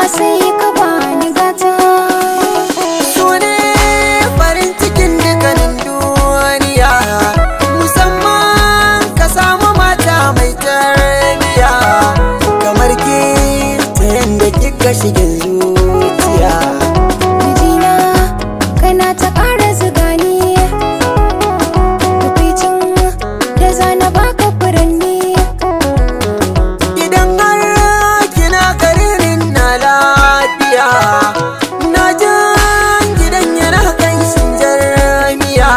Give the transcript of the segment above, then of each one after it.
sai ka bani gata. Su ne farin cikin dukkanin duniya, musamman ka samu mata mai tarbiya kamar ki ta yanda kika shige zuciya. Mijina kana ta ƙara zuga ni, tukwicin da zana baka furanni. Idan har kina garin na lafiya, na jan gidan yana kan jami'a.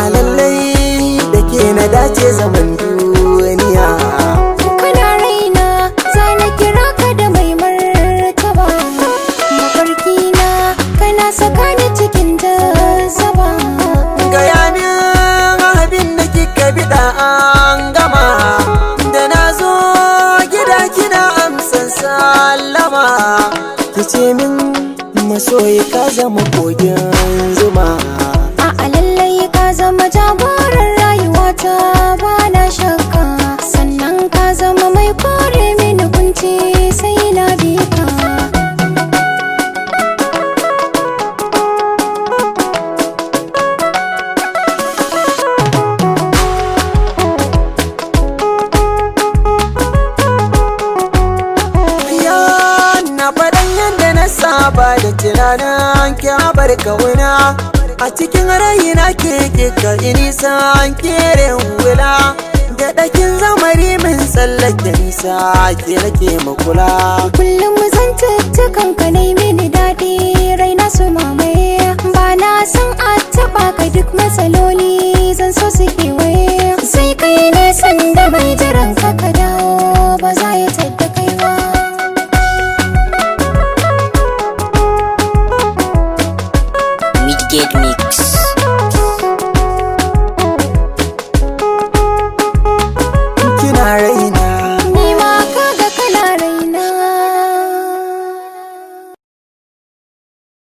A lallai da ke na dace zaman duniya. Kana raina zana kira ka da mai martaba, mafarkina kana saka ni cikin jazaba. Gaya min abin da kika biɗa an gama, da na zo gida kina amsan sallama. Kice min masoyi ka zama kogin zuma. A lallai ka zama jagoran rayuwata ba na shakka, sannan ka zama mai kore mini kunci sai na bi ka. Na faɗan yadda na saba da tunanin ki bar kauna, a cikin raina ke kika nisa kere wula. Da ɗakin zamari min tsallake nisa ke nake makula. Kullum zantuttukan ka nai mini daɗi, raina su mamaye. Ba na san a taɓa ka, duk matsaloli zan so su kewa.